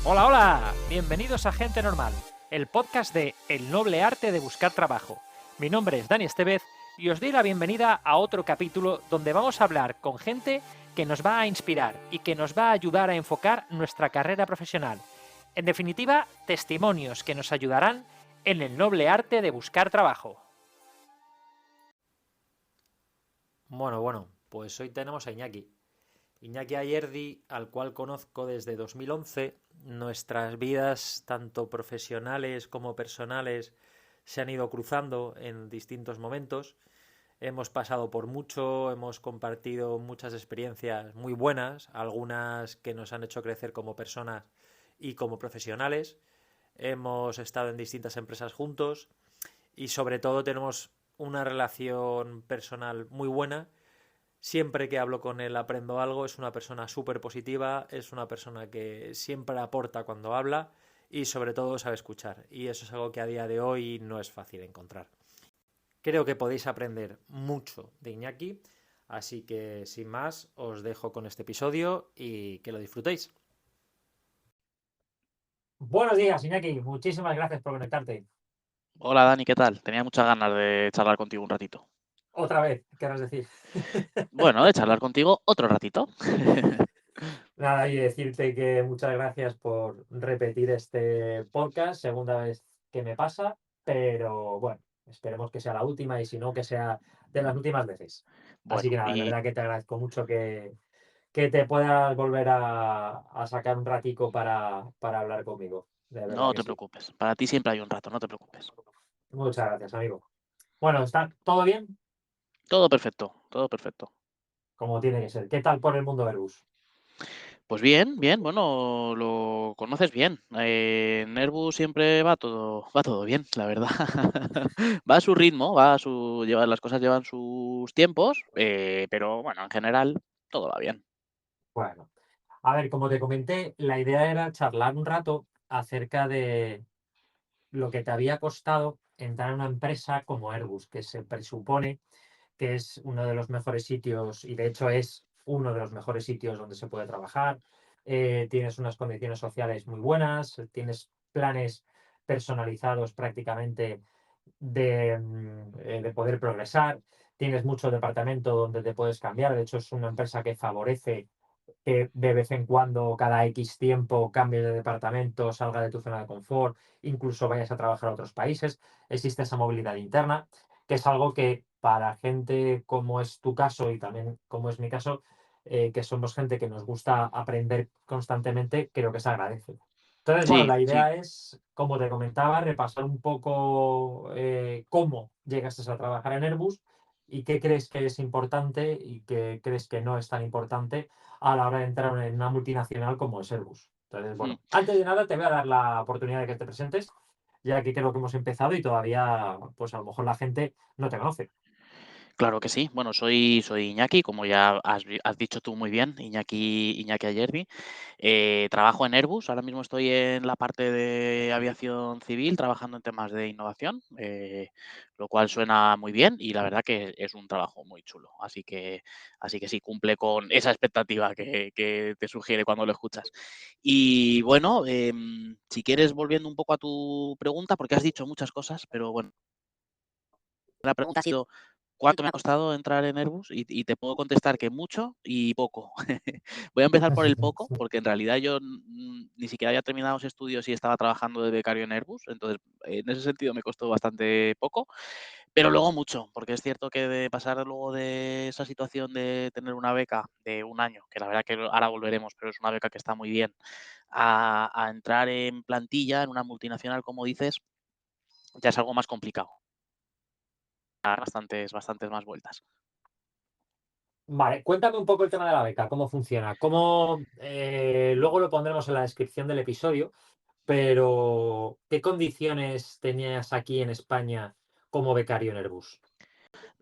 Hola, hola, bienvenidos a Gente Normal, el podcast de El noble arte de buscar trabajo. Mi nombre es Dani Estevez y os doy la bienvenida a otro capítulo donde vamos a hablar con gente que nos va a inspirar y que nos va a ayudar a enfocar nuestra carrera profesional. En definitiva, testimonios que nos ayudarán en el noble arte de buscar trabajo. Bueno, pues hoy tenemos a Iñaki. Iñaki Ayerdi, al cual conozco desde 2011, nuestras vidas, tanto profesionales como personales, se han ido cruzando en distintos momentos. Hemos pasado por mucho, hemos compartido muchas experiencias muy buenas, algunas que nos han hecho crecer como personas y como profesionales. Hemos estado en distintas empresas juntos y sobre todo tenemos una relación personal muy buena. Siempre que hablo con él aprendo algo, es una persona súper positiva, es una persona que siempre aporta cuando habla y sobre todo sabe escuchar. Y eso es algo que a día de hoy no es fácil encontrar. Creo que podéis aprender mucho de Iñaki, así que sin más os dejo con este episodio y que lo disfrutéis. Buenos días, Iñaki, muchísimas gracias por conectarte. Hola Dani, ¿qué tal? Tenía muchas ganas de charlar contigo un ratito. Otra vez, querrás decir. Bueno, de charlar contigo otro ratito. Nada, y decirte que muchas gracias por repetir este podcast, segunda vez que me pasa, pero bueno, esperemos que sea la última y si no, que sea de las últimas veces. Así que Bueno, nada, de y verdad que te agradezco mucho que te puedas volver a sacar un ratico para hablar conmigo. De verdad no que te sí. preocupes. Para ti siempre hay un rato, no te preocupes. Muchas gracias, amigo. Bueno, ¿está todo bien? Todo perfecto, todo perfecto. Como tiene que ser. ¿Qué tal por el mundo Airbus? Pues bien, bien, bueno, lo conoces bien. En Airbus siempre va todo bien, la verdad. Va a su ritmo, las cosas llevan sus tiempos, pero bueno, en general todo va bien. Bueno, a ver, como te comenté, la idea era charlar un rato acerca de lo que te había costado entrar en una empresa como Airbus, que se presupone que es uno de los mejores sitios, y de hecho es uno de los mejores sitios donde se puede trabajar. Tienes unas condiciones sociales muy buenas, tienes planes personalizados prácticamente de poder progresar, tienes mucho departamento donde te puedes cambiar. De hecho, es una empresa que favorece que de vez en cuando, cada X tiempo, cambies de departamento, salga de tu zona de confort, incluso vayas a trabajar a otros países. Existe esa movilidad interna, que es algo que para gente como es tu caso y también como es mi caso, que somos gente que nos gusta aprender constantemente, creo que se agradece. Entonces, bueno, Sí, la sí. idea es, como te comentaba, repasar un poco cómo llegaste a trabajar en Airbus y qué crees que es importante y qué crees que no es tan importante a la hora de entrar en una multinacional como es Airbus. Entonces, Mm. bueno, antes de nada te voy a dar la oportunidad de que te presentes, ya que creo que hemos empezado y todavía, pues a lo mejor la gente no te conoce. Claro que sí. Bueno, soy Iñaki, como ya has dicho tú muy bien, Iñaki Ayerbi. Trabajo en Airbus, ahora mismo estoy en la parte de aviación civil, trabajando en temas de innovación, lo cual suena muy bien y la verdad que es un trabajo muy chulo. Así que sí, cumple con esa expectativa que te sugiere cuando lo escuchas. Y bueno, si quieres, volviendo un poco a tu pregunta, porque has dicho muchas cosas, pero bueno, la pregunta ha sido ¿cuánto me ha costado entrar en Airbus? Y te puedo contestar que mucho y poco. Voy a empezar por el poco, porque en realidad yo ni siquiera había terminado los estudios y estaba trabajando de becario en Airbus, entonces en ese sentido me costó bastante poco, pero luego mucho, porque es cierto que de pasar luego de esa situación de tener una beca de un año, que la verdad que ahora volveremos, pero es una beca que está muy bien, a entrar en plantilla en una multinacional, como dices, ya es algo más complicado. Dar bastantes más vueltas. Vale, cuéntame un poco el tema de la beca, cómo funciona, cómo, luego lo pondremos en la descripción del episodio, pero ¿qué condiciones tenías aquí en España como becario en Airbus?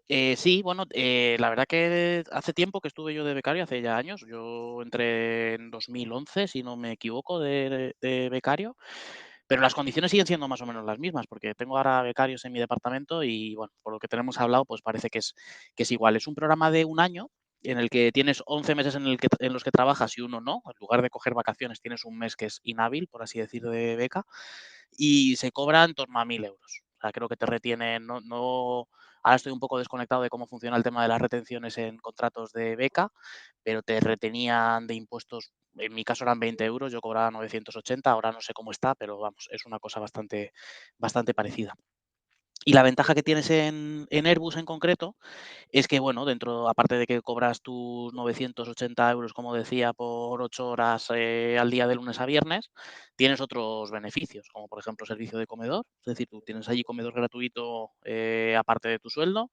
Sí, bueno, la verdad que hace tiempo que estuve yo de becario, hace ya años. Yo entré en 2011, si no me equivoco, de becario. Pero las condiciones siguen siendo más o menos las mismas, porque tengo ahora becarios en mi departamento y, bueno, por lo que tenemos hablado, pues parece que es igual. Es un programa de un año en el que tienes 11 meses en los que trabajas y uno no. En lugar de coger vacaciones, tienes un mes que es inhábil, por así decir, de beca, y se cobra en torno a 1.000 euros. O sea, creo que te retienen, ahora estoy un poco desconectado de cómo funciona el tema de las retenciones en contratos de beca, pero te retenían de impuestos, en mi caso eran 20 euros, yo cobraba 980, ahora no sé cómo está, pero vamos, es una cosa bastante parecida. Y la ventaja que tienes en Airbus en concreto es que, bueno, dentro, aparte de que cobras tus 980 euros, como decía, por 8 horas al día de lunes a viernes, tienes otros beneficios, como por ejemplo servicio de comedor, es decir, tú tienes allí comedor gratuito aparte de tu sueldo,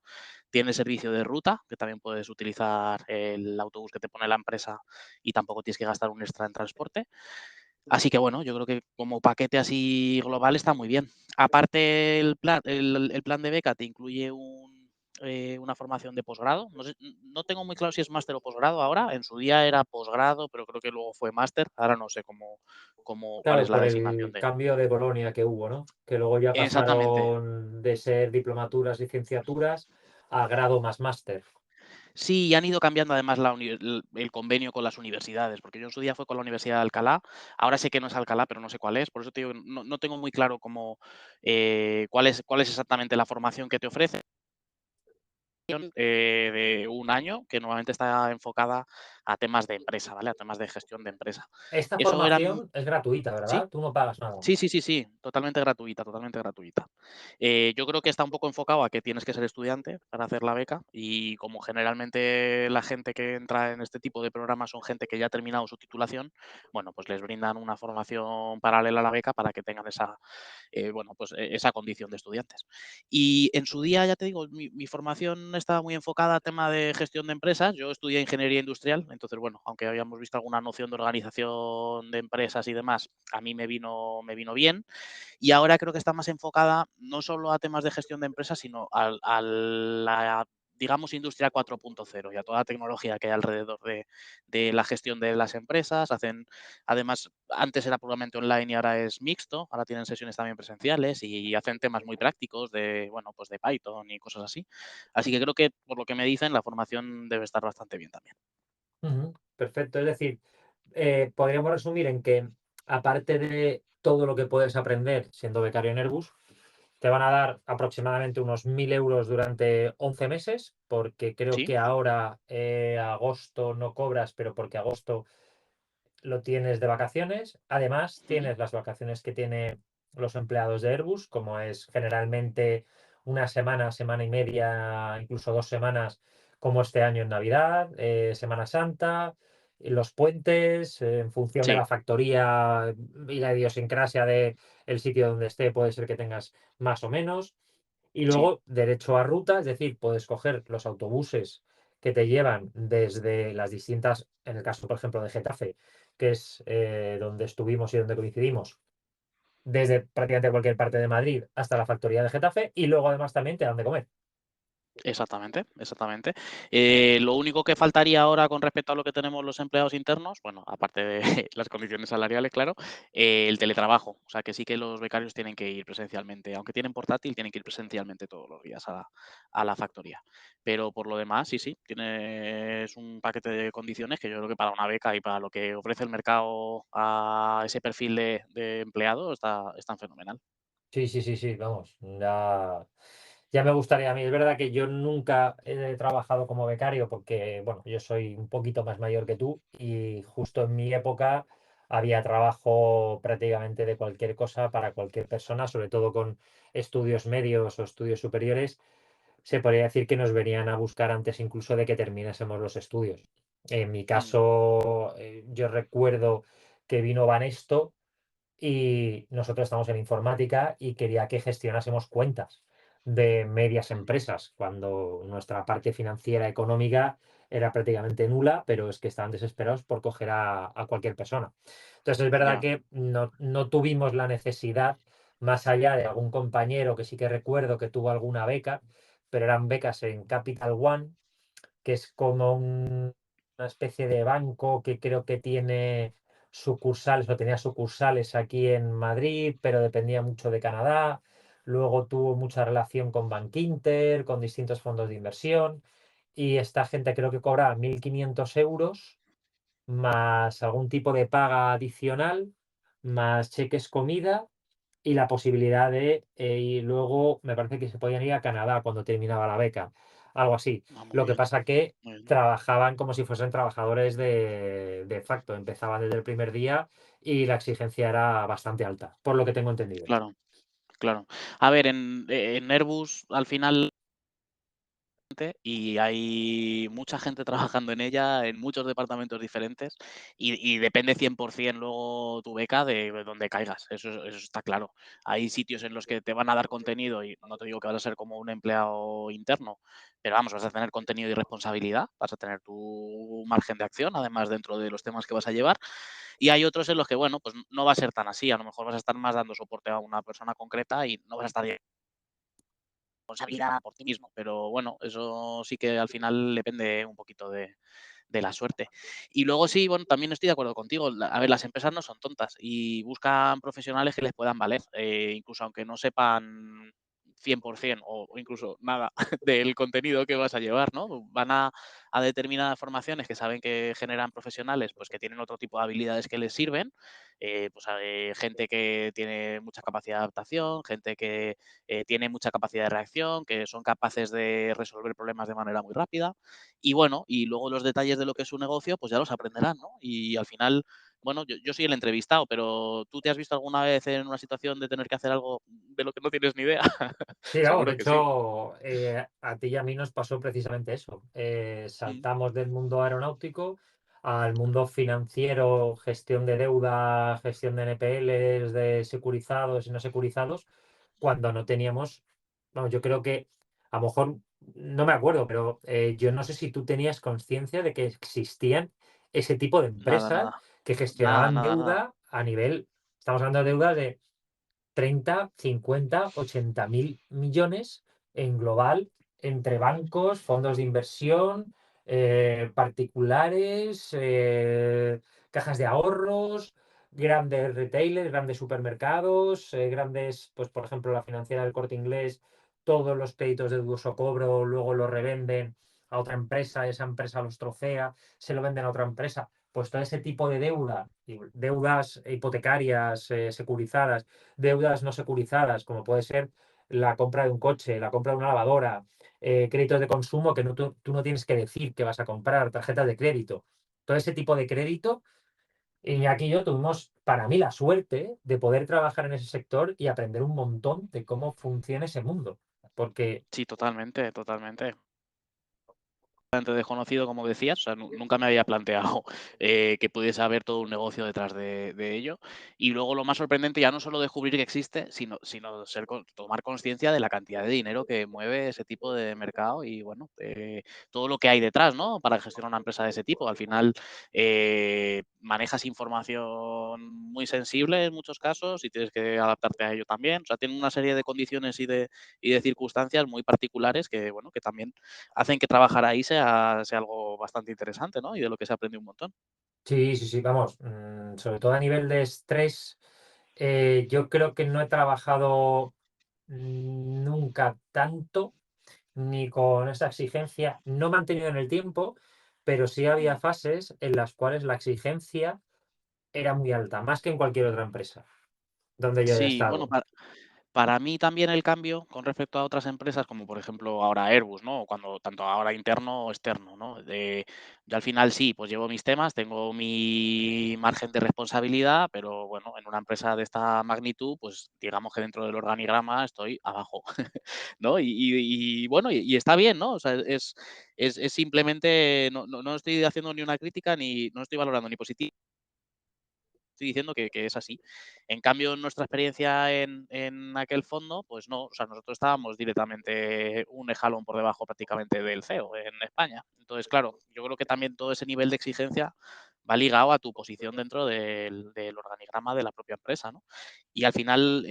tienes servicio de ruta, que también puedes utilizar el autobús que te pone la empresa y tampoco tienes que gastar un extra en transporte. Así que bueno, yo creo que como paquete así global está muy bien. Aparte, el plan de beca te incluye una formación de posgrado. No tengo muy claro si es máster o posgrado ahora. En su día era posgrado, pero creo que luego fue máster. Ahora no sé cuál es Claro, la por designación el de. cambio de Bolonia que hubo, ¿no? Que luego ya Exactamente. pasaron de ser diplomaturas, licenciaturas a grado más máster. Sí, y han ido cambiando además el convenio con las universidades, porque yo en su día fue con la Universidad de Alcalá, ahora sé que no es Alcalá, pero no sé cuál es, por eso te digo, no tengo muy claro cuál es exactamente la formación que te ofrece de un año, que normalmente está enfocada a temas de empresa, ¿vale? A temas de gestión de empresa. Esta Eso eran. formación es gratuita, ¿Sí? ¿verdad? Tú no pagas nada. Sí, sí, sí, sí, totalmente gratuita, totalmente gratuita. Yo creo que está un poco enfocado a que tienes que ser estudiante para hacer la beca y como generalmente la gente que entra en este tipo de programas son gente que ya ha terminado su titulación, bueno, pues les brindan una formación paralela a la beca para que tengan esa condición de estudiantes. Y en su día, ya te digo, mi formación estaba muy enfocada a tema de gestión de empresas. Yo estudié ingeniería industrial, entonces, bueno, aunque habíamos visto alguna noción de organización de empresas y demás, a mí me vino bien. Y ahora creo que está más enfocada no solo a temas de gestión de empresas, sino a la, digamos, industria 4.0 y a toda la tecnología que hay alrededor de la gestión de las empresas. Además, antes era puramente online y ahora es mixto, ahora tienen sesiones también presenciales y hacen temas muy prácticos pues de Python y cosas así. Así que creo que, por lo que me dicen, la formación debe estar bastante bien también. Ujú, perfecto. Es decir, podríamos resumir en que, aparte de todo lo que puedes aprender siendo becario en Airbus, te van a dar aproximadamente unos 1.000 euros durante 11 meses, porque creo Sí, que ahora agosto no cobras, pero porque agosto lo tienes de vacaciones. Además, ujú, tienes las vacaciones que tienen los empleados de Airbus, como es generalmente una semana, semana y media, incluso 2 semanas, como este año en Navidad, Semana Santa, los puentes, en función de sí, la factoría y la idiosincrasia del sitio donde esté, puede ser que tengas más o menos. Y sí, luego derecho a ruta, es decir, puedes coger los autobuses que te llevan desde las distintas, en el caso, por ejemplo, de Getafe, que es donde estuvimos y donde coincidimos, desde prácticamente cualquier parte de Madrid hasta la factoría de Getafe, y luego además también te dan de comer. exactamente, exactamente. Lo único que faltaría ahora con respecto a lo que tenemos los empleados internos, bueno, aparte de las condiciones salariales, claro, el teletrabajo. O sea, que sí que los becarios tienen que ir presencialmente, aunque tienen portátil, tienen que ir presencialmente todos los días a la factoría. Pero por lo demás, sí, sí, tienes un paquete de condiciones que yo creo que para una beca y para lo que ofrece el mercado a ese perfil de empleado están fenomenal. Sí, sí, sí, sí, vamos, ya me gustaría a mí. Es verdad que yo nunca he trabajado como becario porque, bueno, yo soy un poquito más mayor que tú y justo en mi época había trabajo prácticamente de cualquier cosa para cualquier persona, sobre todo con estudios medios o estudios superiores. Se podría decir que nos venían a buscar antes incluso de que terminásemos los estudios. En mi Mm, caso, yo recuerdo que vino Banesto y nosotros estamos en informática y quería que gestionásemos cuentas de medias mm, empresas, cuando nuestra parte financiera económica era prácticamente nula, pero es que estaban desesperados por coger a cualquier persona. Entonces es verdad ya, que no tuvimos la necesidad, más allá de algún compañero que sí que recuerdo que tuvo alguna beca, pero eran becas en Capital One, que es como una especie de banco que creo que tiene sucursales, o tenía sucursales aquí en Madrid, pero dependía mucho de Canadá. Luego tuvo mucha relación con Bankinter, con distintos fondos de inversión. Y esta gente creo que cobraba 1.500 euros más algún tipo de paga adicional, más cheques comida y la posibilidad de y luego me parece que se podían ir a Canadá cuando terminaba la beca, algo así. Ah, muy Lo que bien, pasa que muy bien. trabajaban como si fuesen trabajadores de facto, empezaban desde el primer día y la exigencia era bastante alta, por lo que tengo entendido. Claro, claro. A ver, en Airbus al final y hay mucha gente trabajando en ella, en muchos departamentos diferentes, y depende 100% luego tu beca de donde caigas, eso está claro. Hay sitios en los que te van a dar contenido y no te digo que vas a ser como un empleado interno, pero vamos, vas a tener contenido y responsabilidad, vas a tener tu margen de acción, además dentro de los temas que vas a llevar, y hay otros en los que, bueno, pues no va a ser tan así, a lo mejor vas a estar más dando soporte a una persona concreta y no vas a estar responsabilidad por ti mismo. Pero bueno, eso sí que al final depende un poquito de la suerte. Y luego sí, bueno, también estoy de acuerdo contigo. A ver, las empresas no son tontas y buscan profesionales que les puedan valer, incluso aunque no sepan 100% o incluso nada del contenido que vas a llevar, ¿no? Van a determinadas formaciones que saben que generan profesionales, pues que tienen otro tipo de habilidades que les sirven, gente que tiene mucha capacidad de adaptación, gente que tiene mucha capacidad de reacción, que son capaces de resolver problemas de manera muy rápida. Y bueno, y luego los detalles de lo que es su negocio, pues ya los aprenderán, ¿no? Y al final, bueno, yo soy el entrevistado, pero ¿tú te has visto alguna vez en una situación de tener que hacer algo de lo que no tienes ni idea? Sí, vamos, de Seguro que sí. hecho, a ti y a mí nos pasó precisamente eso. Mm, Saltamos del mundo aeronáutico al mundo financiero, gestión de deuda, gestión de NPLs, de securizados y no securizados, cuando no teníamos, vamos, yo creo que a lo mejor, no me acuerdo, pero yo no sé si tú tenías conciencia de que existían ese tipo de nada, empresas nada. que Nada, gestionaban nada, nada. deuda a nivel, estamos hablando de deudas de 30, 50, 80.000 millones en global entre bancos, fondos de inversión, particulares, cajas de ahorros, grandes retailers, grandes supermercados, grandes, pues por ejemplo, la financiera del Corte Inglés, todos los créditos de dudoso cobro, luego los revenden a otra empresa, esa empresa los trocea, se lo venden a otra empresa. Pues todo ese tipo de deuda, deudas hipotecarias, securizadas, deudas no securizadas, como puede ser la compra de un coche, la compra de una lavadora, créditos de consumo que tú no tienes que decir que vas a comprar, tarjetas de crédito. Todo ese tipo de crédito, Iñaki y yo tuvimos, para mí, la suerte de poder trabajar en ese sector y aprender un montón de cómo funciona ese mundo. Porque Sí, totalmente, totalmente. Desconocido, como decías, o sea, nunca me había planteado que pudiese haber todo un negocio detrás de ello. Y luego lo más sorprendente, ya no solo descubrir que existe, sino tomar conciencia de la cantidad de dinero que mueve ese tipo de mercado y bueno, todo lo que hay detrás, ¿no? Para gestionar una empresa de ese tipo. Al final manejas información muy sensible en muchos casos y tienes que adaptarte a ello también. O sea, tiene una serie de condiciones y de circunstancias muy particulares que, bueno, que también hacen que trabajar ahí sea algo bastante interesante, ¿no? Y de lo que se aprende un montón. sí, sí, sí, vamos, sobre todo a nivel de estrés, yo creo que no he trabajado nunca tanto ni con esa exigencia, no mantenido en el tiempo, pero sí había Mm. fases en las cuales la exigencia era muy alta, más que en cualquier otra empresa donde yo haya Sí, bueno, estado. para mí también el cambio con respecto a otras empresas, como por ejemplo ahora Airbus, ¿no? Cuando tanto ahora interno o externo, ¿no? Yo al final sí, pues llevo mis temas, tengo mi margen de responsabilidad, pero bueno, en una empresa de esta magnitud, pues digamos que dentro del organigrama estoy abajo, ¿no? Bueno, y está bien, ¿no? O sea, es simplemente, no estoy haciendo ni una crítica ni no estoy valorando ni positivo estoy diciendo que es así. En cambio, en nuestra experiencia en aquel fondo, pues no, o sea, nosotros estábamos directamente un escalón por debajo prácticamente del CEO en España. Entonces, claro, yo creo que también todo ese nivel de exigencia va ligado a tu posición dentro del organigrama de la propia empresa, ¿no? Y al final,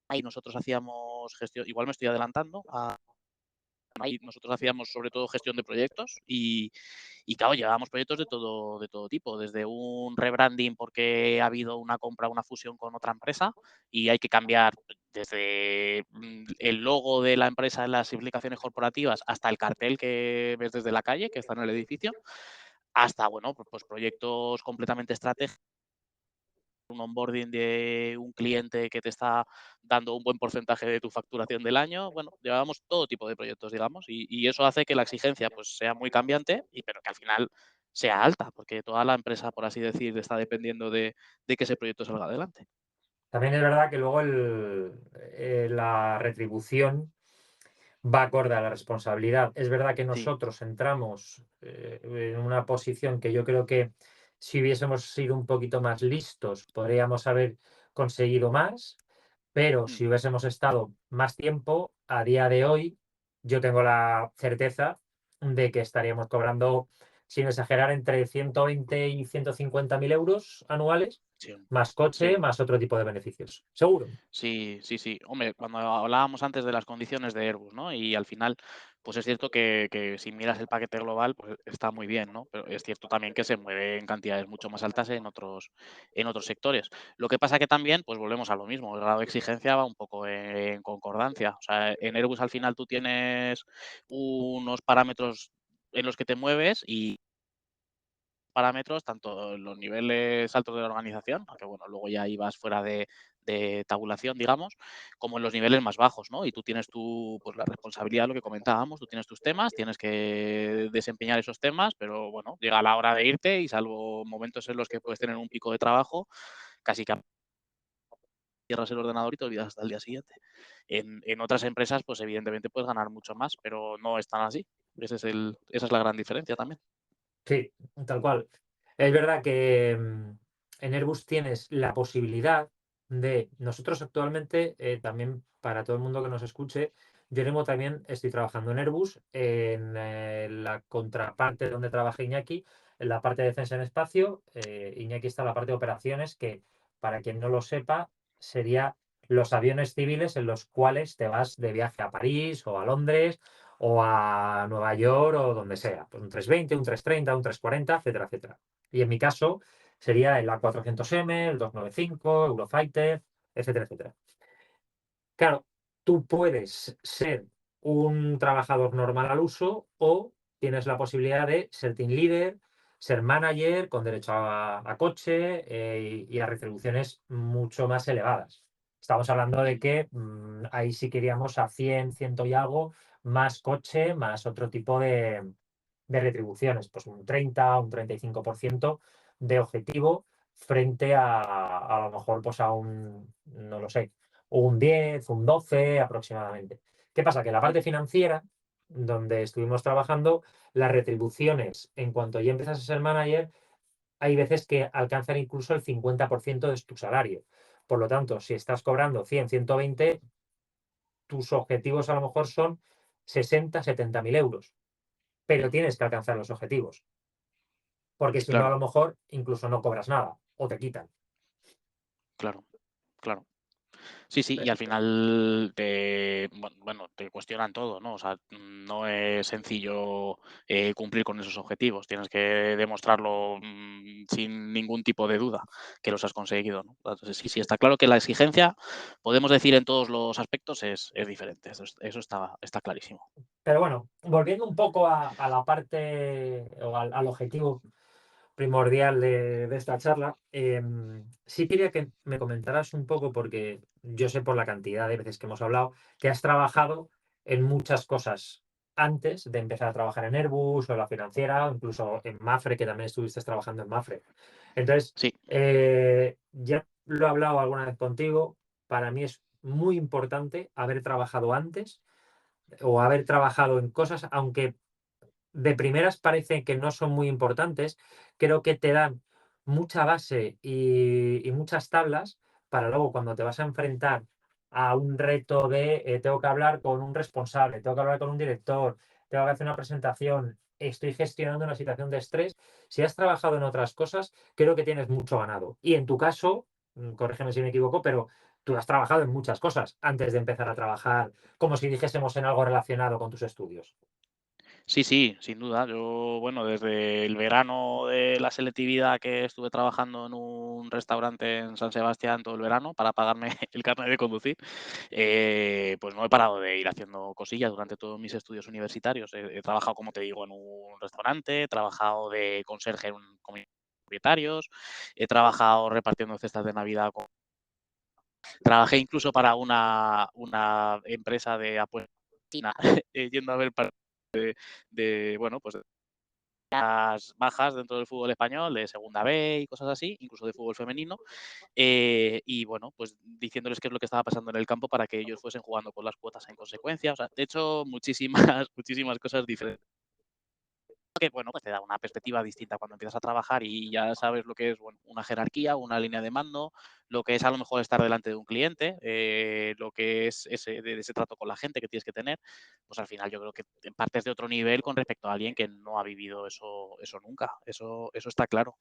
ahí nosotros hacíamos gestión, igual me estoy adelantando, ahí nosotros hacíamos sobre todo gestión de proyectos y claro, llevábamos proyectos de todo tipo, desde un rebranding porque ha habido una compra, una fusión con otra empresa y hay que cambiar desde el logo de la empresa en las implicaciones corporativas hasta el cartel que ves desde la calle, que está en el edificio, hasta, bueno, pues proyectos completamente estratégicos, un onboarding de un cliente que te está dando un buen porcentaje de tu facturación del año. Bueno, llevábamos todo tipo de proyectos, digamos, y eso hace que la exigencia pues sea muy cambiante, pero que al final sea alta, porque toda la empresa, por así decir, está dependiendo de que ese proyecto salga adelante. También es verdad que luego la retribución va acorde a la responsabilidad. Es verdad que Sí, nosotros entramos en una posición que yo creo que si hubiésemos sido un poquito más listos, podríamos haber conseguido más, pero mm, si hubiésemos estado más tiempo, a día de hoy, yo tengo la certeza de que estaríamos cobrando, sin exagerar, entre 120 y 150.000 euros anuales, sí, más coche, sí. más otro tipo de beneficios. Seguro. Sí, sí, sí. Hombre, cuando hablábamos antes de las condiciones de Airbus, ¿no? Y al final, pues es cierto que si miras el paquete global, pues está muy bien, ¿no? Pero es cierto también que se mueve en cantidades mucho más altas en otros sectores. Lo que pasa que también, pues volvemos a lo mismo, el grado de exigencia va un poco en concordancia. O sea, en Airbus al final tú tienes unos parámetros en los que te mueves y parámetros, tanto en los niveles altos de la organización, aunque bueno, luego ya ibas fuera de tabulación, digamos, como en los niveles más bajos, ¿no? Y tú tienes pues la responsabilidad, lo que comentábamos, tú tienes tus temas, tienes que desempeñar esos temas, pero bueno, llega la hora de irte y salvo momentos en los que puedes tener un pico de trabajo, casi que cierras el ordenador y te olvidas hasta el día siguiente. En otras empresas, pues evidentemente puedes ganar mucho más, pero no es tan así. Esa es la gran diferencia también. Sí, tal cual. Es verdad que en Airbus tienes la posibilidad de, nosotros actualmente, también para todo el mundo que nos escuche, yo mismo también estoy trabajando en Airbus, en la contraparte donde trabaja Iñaki, en la parte de defensa en espacio. Iñaki está en la parte de operaciones, que para quien no lo sepa, sería los aviones civiles en los cuales te vas de viaje a París o a Londres o a Nueva York o donde sea. Pues un 320, un 330, un 340, etcétera, etcétera. Y en mi caso sería el A400M, el 295, Eurofighter, etcétera, etcétera. Claro, tú puedes ser un trabajador normal al uso o tienes la posibilidad de ser team leader, ser manager con derecho a coche y a retribuciones mucho más elevadas. Estamos hablando de Mm, que ahí sí queríamos a 100, 100 y algo, más coche, más otro tipo de retribuciones, pues un 30, un 35% de objetivo frente a lo mejor pues a un, no lo sé, un 10, un 12 aproximadamente. ¿Qué pasa? Que la mm, parte financiera, donde estuvimos trabajando, las retribuciones, en cuanto ya empiezas a ser manager, hay veces que alcanzan incluso el 50% de tu salario. Por lo tanto, si estás cobrando 100, 120, tus objetivos a lo mejor son 60, 70.000 euros, pero mm. tienes que alcanzar los objetivos, porque si no, a Claro, lo mejor incluso no cobras nada o te quitan. claro, claro. Sí, sí, y al final bueno, te cuestionan todo, ¿no? O sea, no es sencillo cumplir con esos objetivos. Tienes que demostrarlo sin ningún tipo de duda que los has conseguido, ¿no? Entonces, sí, sí, está claro que la exigencia, podemos decir en todos los aspectos, es diferente. Eso está clarísimo. Pero bueno, volviendo un poco a la parte o al objetivo primordial de esta charla, sí quería que me comentaras un poco, porque yo sé por la cantidad de veces que hemos hablado, que has trabajado en muchas cosas antes de empezar a trabajar en Airbus o en la financiera, o incluso en Mafre, que también estuviste trabajando en Mafre. Entonces, Sí, ya lo he hablado alguna vez contigo, para mí es muy importante haber trabajado antes o haber trabajado en cosas, aunque de primeras parece que no son muy importantes, creo que te dan mucha base y muchas tablas para luego cuando te vas a enfrentar a un reto de tengo que hablar con un responsable, tengo que hablar con un director, tengo que hacer una presentación, estoy gestionando una situación de estrés. Si has trabajado en otras cosas, creo que tienes mucho ganado. Y en tu caso, corrígeme si me equivoco, pero tú has trabajado en muchas cosas antes de empezar a trabajar, como si dijésemos en algo relacionado con tus estudios. Sí, sí, sin duda. Yo, bueno, desde el verano de la selectividad que estuve trabajando en un restaurante en San Sebastián todo el verano para pagarme el carnet de conducir, pues no he parado de ir haciendo cosillas durante todos mis estudios universitarios. He trabajado, como te digo, en un restaurante, he trabajado de conserje en un comité de propietarios, he trabajado repartiendo cestas de Navidad. Trabajé incluso para una empresa de apuestas china, yendo a ver partidos bueno, pues las bajas dentro del fútbol español, de segunda B y cosas así, incluso de fútbol femenino, y bueno, pues diciéndoles qué es lo que estaba pasando en el campo para que ellos fuesen jugando con las cuotas en consecuencia. O sea, de hecho, muchísimas, muchísimas cosas diferentes que, bueno, pues te da una perspectiva distinta cuando empiezas a trabajar y ya sabes lo que es, bueno, una jerarquía, una línea de mando, lo que es a lo mejor estar delante de un cliente, lo que es ese trato con la gente que tienes que tener, pues al final yo creo que partes de otro nivel con respecto a alguien que no ha vivido eso nunca, eso está claro.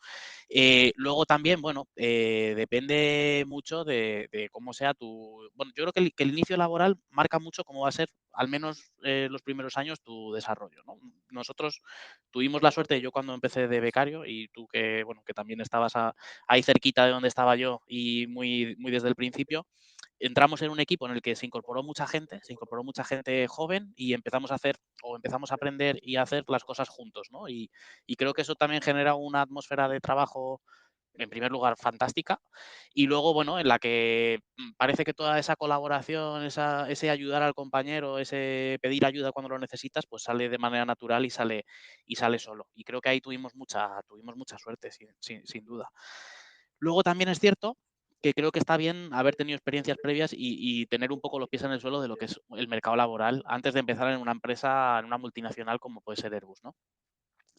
Luego también, bueno, depende mucho de cómo sea tu... Bueno, yo creo que el inicio laboral marca mucho cómo va a ser, al menos los primeros años, tu desarrollo, ¿no? Nosotros tuvimos la suerte, yo cuando empecé de becario y tú que, bueno, que también estabas ahí cerquita de donde estaba yo y muy, muy desde el principio, entramos en un equipo en el que se incorporó mucha gente joven y empezamos a hacer o empezamos a aprender y a hacer las cosas juntos, ¿no? Y creo que eso también genera una atmósfera de trabajo en primer lugar, fantástica. Y luego, bueno, en la que parece que toda esa colaboración, ese ayudar al compañero, ese pedir ayuda cuando lo necesitas, pues sale de manera natural y sale solo. Y creo que ahí tuvimos mucha suerte, sin duda. Luego también es cierto que creo que está bien haber tenido experiencias previas y tener un poco los pies en el suelo de lo que es el mercado laboral antes de empezar en una empresa, en una multinacional como puede ser Airbus, ¿no?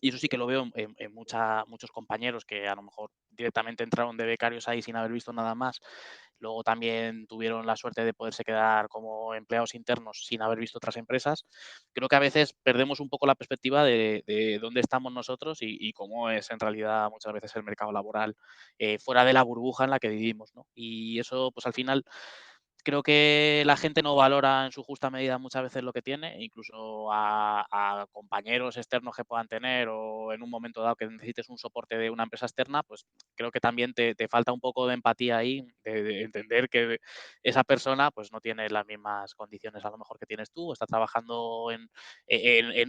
Y eso sí que lo veo en muchos compañeros que a lo mejor directamente entraron de becarios ahí sin haber visto nada más. Luego también tuvieron la suerte de poderse quedar como empleados internos sin haber visto otras empresas. Creo que a veces perdemos un poco la perspectiva de dónde estamos nosotros y cómo es en realidad muchas veces el mercado laboral fuera de la burbuja en la que vivimos, ¿no? Y eso, pues al final creo que la gente no valora en su justa medida muchas veces lo que tiene, incluso a compañeros externos que puedan tener o en un momento dado que necesites un soporte de una empresa externa, pues creo que también te falta un poco de empatía ahí, de entender que esa persona pues no tiene las mismas condiciones a lo mejor que tienes tú, está trabajando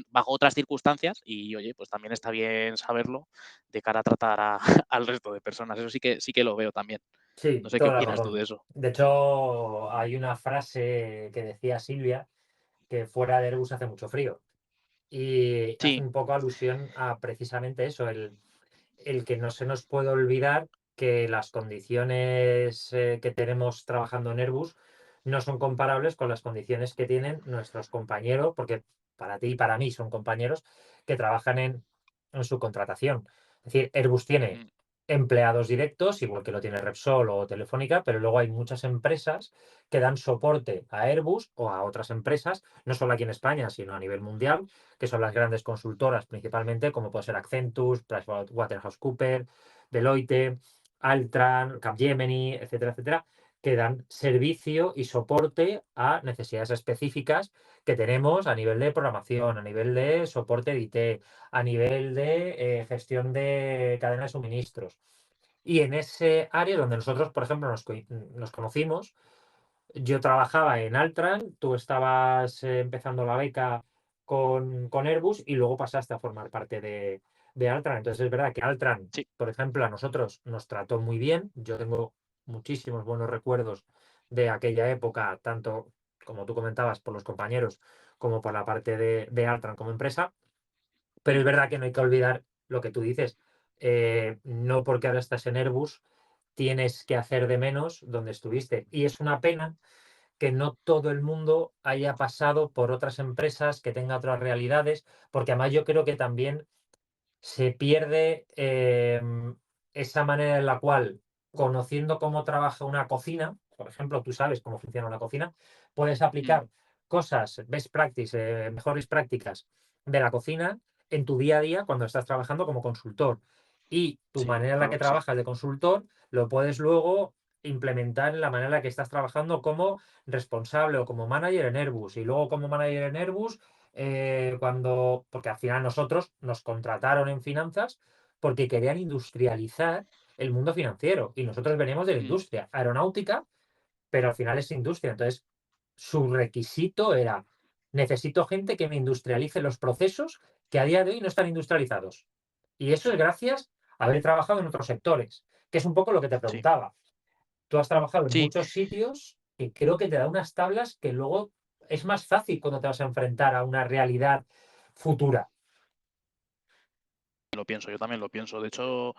bajo otras circunstancias y oye, pues también está bien saberlo de cara a tratar al resto de personas. Eso sí que lo veo también. No Sí, sé qué toda la opinas tú razón. de eso. De hecho, hay una frase que decía Silvia, que fuera de Airbus hace mucho frío. Y hace Sí. un poco alusión a precisamente eso, el que no se nos puede olvidar que las condiciones que tenemos trabajando en Airbus no son comparables con las condiciones que tienen nuestros compañeros, porque para ti y para mí son compañeros que trabajan en subcontratación. Es decir, Airbus tiene Mm, empleados directos, igual que lo tiene Repsol o Telefónica, pero luego hay muchas empresas que dan soporte a Airbus o a otras empresas, no solo aquí en España, sino a nivel mundial, que son las grandes consultoras principalmente, como puede ser Accenture, PricewaterhouseCoopers, Deloitte, Altran, Capgemini, etcétera, etcétera, que dan servicio y soporte a necesidades específicas que tenemos a nivel de programación, a nivel de soporte de IT, a nivel de gestión de cadena de suministros. Y en ese área donde nosotros, por ejemplo, nos conocimos, yo trabajaba en Altran, tú estabas empezando la beca con Airbus y luego pasaste a formar parte de Altran. Entonces es verdad que Altran, sí, por ejemplo, a nosotros nos trató muy bien. Yo tengo muchísimos buenos recuerdos de aquella época, tanto como tú comentabas, por los compañeros, como por la parte de Altran como empresa. Pero mm, es verdad que no hay que olvidar lo que tú dices. No porque ahora estás en Airbus, tienes que hacer de menos donde estuviste. Y es una pena que no todo el mundo haya pasado por otras empresas, que tenga otras realidades, porque además yo creo que también se pierde esa manera en la cual, conociendo cómo trabaja una cocina, por ejemplo, tú sabes cómo funciona una cocina, puedes mm, aplicar cosas, best practice, mejores prácticas de la cocina en tu día a día cuando estás trabajando como consultor. Y tu sí, manera en la claro que que sí. trabajas de consultor lo puedes luego implementar en la manera en la que estás trabajando como responsable o como manager en Airbus. Y luego como manager en Airbus, porque al final nosotros nos contrataron en finanzas porque querían industrializar el mundo financiero. Y nosotros veníamos de la Mm, industria aeronáutica, pero al final es industria. Entonces, su requisito era, necesito gente que me industrialice los procesos que a día de hoy no están industrializados. Y eso es gracias a haber trabajado en otros sectores, que es un poco lo que te sí, preguntaba. Tú has trabajado en sí. muchos sitios y creo que te da unas tablas que luego es más fácil cuando te vas a enfrentar a una realidad futura. Lo pienso, yo también lo pienso. De hecho,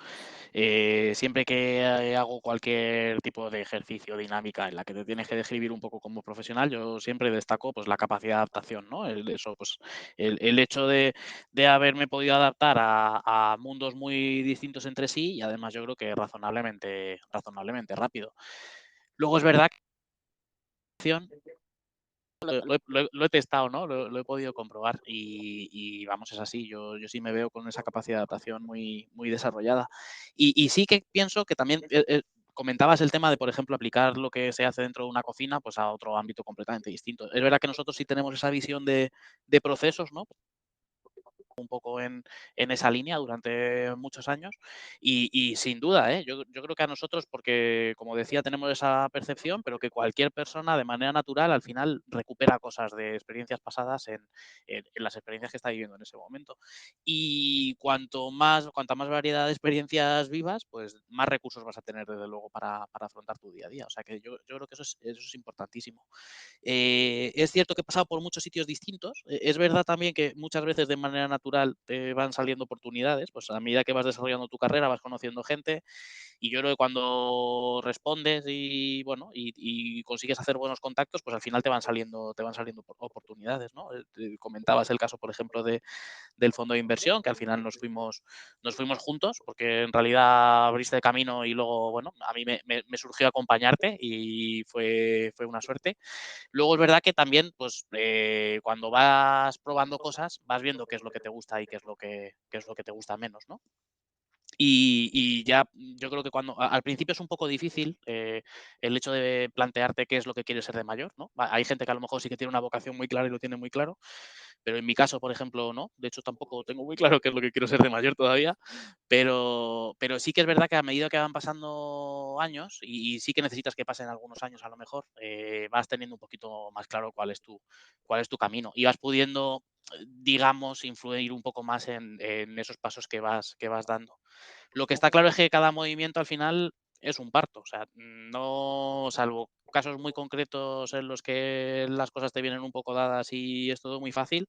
siempre que hago cualquier tipo de ejercicio, dinámica en la que te tienes que describir un poco como profesional, yo siempre destaco pues la capacidad de adaptación, ¿no? Eso, pues, el hecho de haberme podido adaptar a mundos muy distintos entre sí y además yo creo que razonablemente rápido. Luego es verdad que lo he testado, ¿no? Lo he podido comprobar y vamos, es así. Yo sí me veo con esa capacidad de adaptación muy desarrollada. Y sí que pienso que también, comentabas el tema de, por ejemplo, aplicar lo que se hace dentro de una cocina, pues a otro ámbito completamente distinto. Es verdad que nosotros sí tenemos esa visión de procesos, ¿no? Un poco en esa línea durante muchos años y sin duda, ¿eh? Yo creo que a nosotros, porque como decía, tenemos esa percepción, pero que cualquier persona de manera natural al final recupera cosas de experiencias pasadas en las experiencias que está viviendo en ese momento. Y cuanta más variedad de experiencias vivas, pues más recursos vas a tener desde luego para afrontar tu día a día. O sea que yo creo que eso es importantísimo. Es cierto que he pasado por muchos sitios distintos. Es verdad también que muchas veces de manera natural te van saliendo oportunidades, pues a medida que vas desarrollando tu carrera vas conociendo gente y yo creo que cuando respondes y bueno, y consigues hacer buenos contactos, pues al final te van saliendo oportunidades, ¿no? Comentabas el caso, por ejemplo, del fondo de inversión, que al final nos fuimos juntos, porque en realidad abriste camino y luego, bueno, a mí me surgió acompañarte y fue una suerte. Luego es verdad que también, pues, cuando vas probando cosas, vas viendo qué es lo que te gusta y qué es lo que te gusta menos, ¿no? Y ya yo creo que al principio es un poco difícil el hecho de plantearte qué es lo que quieres ser de mayor, ¿no? Hay gente que a lo mejor sí que tiene una vocación muy clara y lo tiene muy claro, pero en mi caso, por ejemplo, no. De hecho, tampoco tengo muy claro qué es lo que quiero ser de mayor todavía, pero sí que es verdad que a medida que van pasando años, y sí que necesitas que pasen algunos años a lo mejor, vas teniendo un poquito más claro cuál es tu camino y vas pudiendo, digamos, influir un poco más en esos pasos que vas dando. Lo que está claro es que cada movimiento al final es un parto, o sea, no, salvo casos muy concretos en los que las cosas te vienen un poco dadas y es todo muy fácil,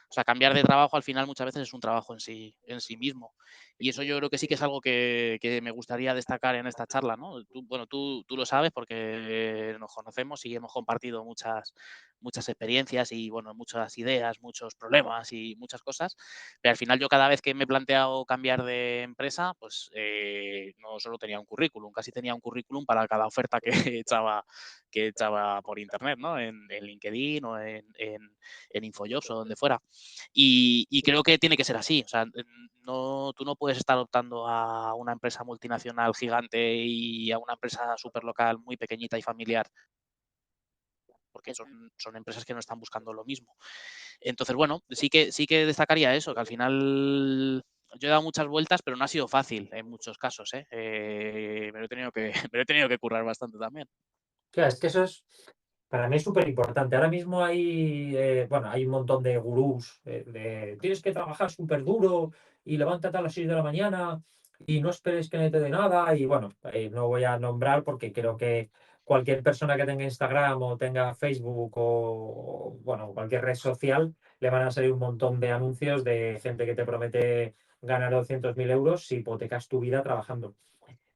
o sea, cambiar de trabajo al final muchas veces es un trabajo en sí mismo. Y eso yo creo que sí que es algo que me gustaría destacar en esta charla, ¿no? Bueno, tú lo sabes porque nos conocemos y hemos compartido muchas experiencias y, bueno, muchas ideas, muchos problemas y muchas cosas. Pero al final yo cada vez que me he planteado cambiar de empresa, pues no solo tenía un currículum, casi tenía un currículum para cada oferta que que echaba por internet, ¿no? En LinkedIn o en InfoJobs o donde fuera. Y creo que tiene que ser así. O sea, no, tú no puedes estar optando a una empresa multinacional gigante y a una empresa súper local, muy pequeñita y familiar, porque son empresas que no están buscando lo mismo. Entonces, bueno, sí que destacaría eso, que al final yo he dado muchas vueltas, pero no ha sido fácil en muchos casos, ¿eh? Me lo he tenido que, me lo he tenido que currar bastante también. Claro, es que eso es, para mí es súper importante. Ahora mismo bueno, hay un montón de gurús tienes que trabajar súper duro y levántate a las 6 de la mañana y no esperes que nadie te dé nada. Y bueno, no voy a nombrar porque creo que cualquier persona que tenga Instagram o tenga Facebook bueno, cualquier red social, le van a salir un montón de anuncios de gente que te promete ganar 200.000 euros si hipotecas tu vida trabajando.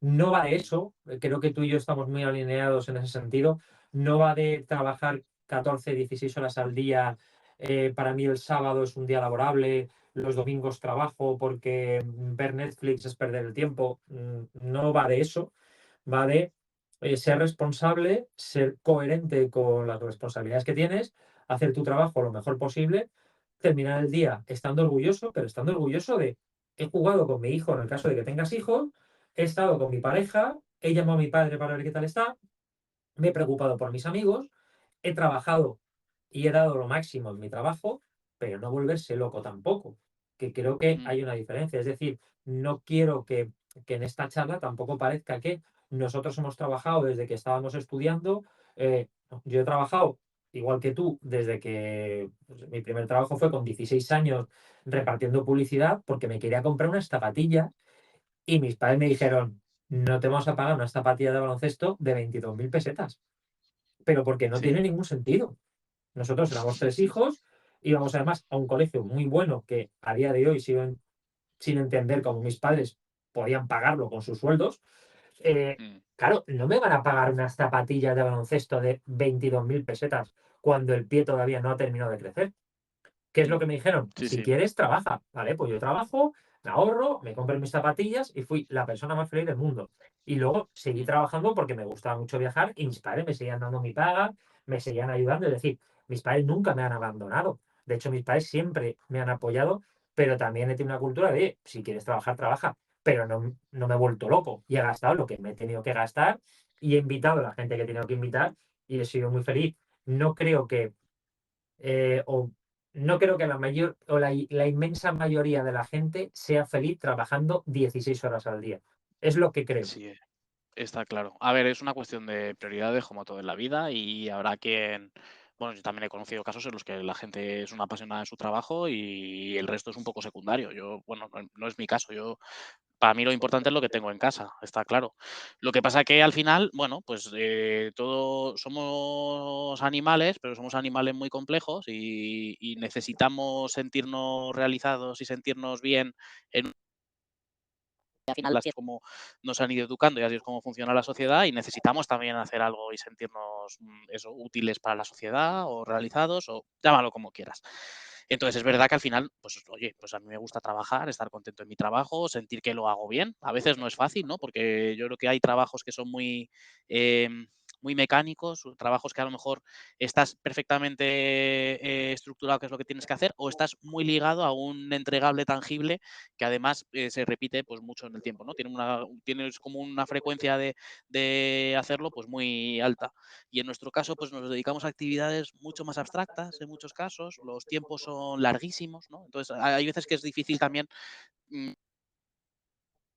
No va de eso, creo que tú y yo estamos muy alineados en ese sentido. No va de trabajar 14, 16 horas al día. Para mí el sábado es un día laborable, los domingos trabajo porque ver Netflix es perder el tiempo. No va de eso, va de ser responsable, ser coherente con las responsabilidades que tienes, hacer tu trabajo lo mejor posible, terminar el día estando orgulloso, pero estando orgulloso de he jugado con mi hijo en el caso de que tengas hijos, he estado con mi pareja, he llamado a mi padre para ver qué tal está, me he preocupado por mis amigos, he trabajado y he dado lo máximo en mi trabajo, pero no volverse loco tampoco, que creo que Mm, hay una diferencia. Es decir, no quiero que en esta charla tampoco parezca que nosotros hemos trabajado desde que estábamos estudiando. No, yo he trabajado igual que tú desde que pues, mi primer trabajo fue con 16 años repartiendo publicidad porque me quería comprar unas zapatillas y mis padres me dijeron, no te vamos a pagar unas zapatillas de baloncesto de 22.000 pesetas, pero porque no sí. tiene ningún sentido. Nosotros éramos tres hijos, íbamos además a un colegio muy bueno que a día de hoy sigo sin entender cómo mis padres podían pagarlo con sus sueldos. Mm, Claro, no me van a pagar unas zapatillas de baloncesto de 22.000 pesetas cuando el pie todavía no ha terminado de crecer. ¿Qué es lo mm, que me dijeron? sí, Si sí. quieres, trabaja. Vale, pues yo trabajo, me ahorro, me compré mis zapatillas y fui la persona más feliz del mundo. Y luego seguí Mm, trabajando porque me gustaba mucho viajar y mis padres me seguían dando mi paga, me seguían ayudando. Es decir, mis padres nunca me han abandonado. De hecho, mis padres siempre me han apoyado, pero también he tenido una cultura de, si quieres trabajar, trabaja. Pero no me he vuelto loco y he gastado lo que me he tenido que gastar y he invitado a la gente que he tenido que invitar y he sido muy feliz. No creo que o no creo que la mayor o la inmensa mayoría de la gente sea feliz trabajando 16 horas al día. Es lo que creo. sí, está claro. A ver, es una cuestión de prioridades como todo en la vida y habrá quien, bueno, yo también he conocido casos en los que la gente es una apasionada de su trabajo y el resto es un poco secundario. Yo, bueno, no es mi caso. Yo, para mí lo importante es lo que tengo en casa, está claro. Lo que pasa que al final, bueno, pues todos somos animales, pero somos animales muy complejos y necesitamos sentirnos realizados y sentirnos bien en al final así es como nos han ido educando y así es como funciona la sociedad y necesitamos también hacer algo y sentirnos eso, útiles para la sociedad o realizados o llámalo como quieras. Entonces es verdad que al final, pues oye, pues a mí me gusta trabajar, estar contento en mi trabajo, sentir que lo hago bien. A veces no es fácil, ¿no? Porque yo creo que hay trabajos que son muy mecánicos, o trabajos que a lo mejor estás perfectamente estructurado qué es lo que tienes que hacer o estás muy ligado a un entregable tangible que además se repite pues mucho en el tiempo, ¿no? Tienes como una frecuencia de hacerlo pues muy alta. Y en nuestro caso pues nos dedicamos a actividades mucho más abstractas en muchos casos, los tiempos son larguísimos, ¿no? Entonces hay veces que es difícil también mm,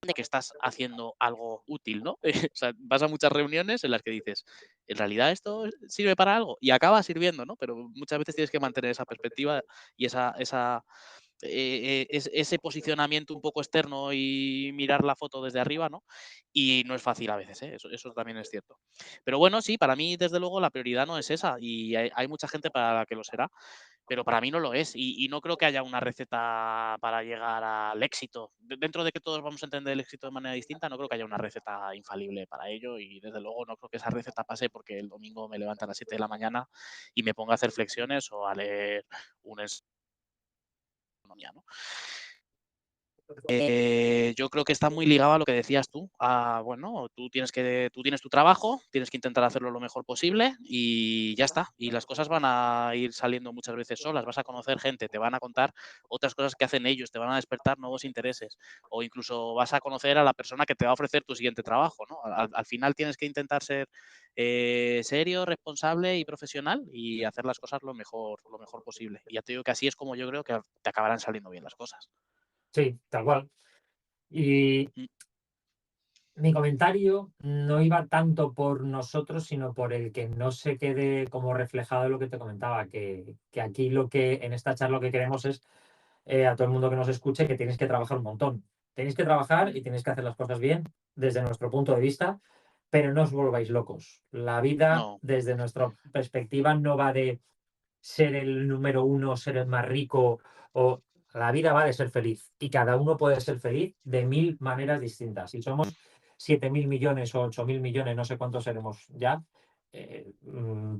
de que estás haciendo algo útil, ¿no? O sea, vas a muchas reuniones en las que dices, ¿en realidad esto sirve para algo? Y acaba sirviendo, ¿no? Pero muchas veces tienes que mantener esa perspectiva y ese posicionamiento un poco externo y mirar la foto desde arriba, ¿no? Y no es fácil a veces, ¿eh? Eso también es cierto. Pero bueno, sí, para mí, desde luego, la prioridad no es esa y hay mucha gente para la que lo será, pero para mí no lo es y no creo que haya una receta para llegar al éxito. Dentro de que todos vamos a entender el éxito de manera distinta, no creo que haya una receta infalible para ello y desde luego no creo que esa receta pase porque el domingo me levante a las 7 de la mañana y me ponga a hacer flexiones o a leer un economía, ¿no? Yo creo que está muy ligado a lo que decías tú, a bueno, tú tienes tu trabajo, tienes que intentar hacerlo lo mejor posible y ya está. Y las cosas van a ir saliendo muchas veces solas, vas a conocer gente, te van a contar otras cosas que hacen ellos, te van a despertar nuevos intereses o incluso vas a conocer a la persona que te va a ofrecer tu siguiente trabajo, ¿no? Al final tienes que intentar ser serio, responsable y profesional y hacer las cosas lo mejor posible. Y ya te digo que así es como yo creo que te acabarán saliendo bien las cosas. Sí, tal cual. Y Mm, mi comentario no iba tanto por nosotros, sino por el que no se quede como reflejado en lo que te comentaba, que aquí lo que en esta charla lo que queremos es a todo el mundo que nos escuche que tienes que trabajar un montón. Tenéis que trabajar mm. y tenéis que hacer las cosas bien desde nuestro punto de vista, pero no os volváis locos. La vida, No, desde nuestra perspectiva, no va de ser el número uno, ser el más rico, o la vida va de ser feliz. Y cada uno puede ser feliz de mil maneras distintas. Si somos 7.000 millones o 8.000 millones, no sé cuántos seremos ya, eh, mm,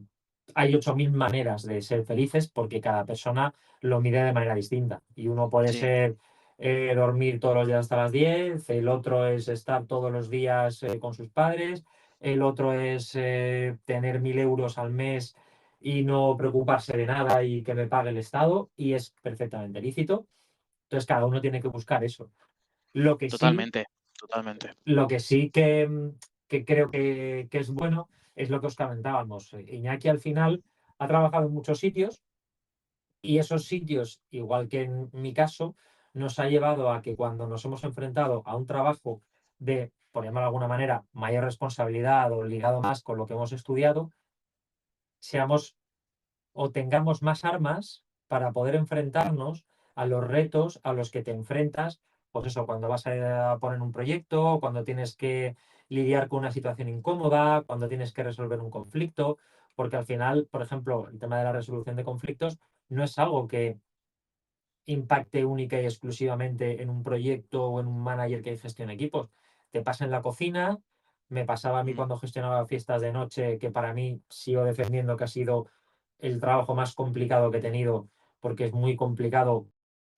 hay 8.000 maneras de ser felices porque cada persona lo mide de manera distinta. Y uno puede sí, ser dormir todos los días hasta las 10, el otro es estar todos los días con sus padres, el otro es tener 1.000 euros al mes y no preocuparse de nada y que me pague el Estado, y es perfectamente lícito. Entonces, cada uno tiene que buscar eso. Lo que sí, totalmente, totalmente. lo que sí que creo que es bueno, es lo que os comentábamos. Iñaki al final ha trabajado en muchos sitios y esos sitios, igual que en mi caso, nos ha llevado a que cuando nos hemos enfrentado a un trabajo de, por llamarlo de alguna manera, mayor responsabilidad o ligado más con lo que hemos estudiado, seamos o tengamos más armas para poder enfrentarnos a los retos a los que te enfrentas, pues eso, cuando vas a poner un proyecto, cuando tienes que lidiar con una situación incómoda, cuando tienes que resolver un conflicto, porque al final, por ejemplo, el tema de la resolución de conflictos no es algo que impacte única y exclusivamente en un proyecto o en un manager que gestiona equipos. Te pasa en la cocina, me pasaba a mí Mm. cuando gestionaba fiestas de noche, que para mí sigo defendiendo que ha sido el trabajo más complicado que he tenido, porque es muy complicado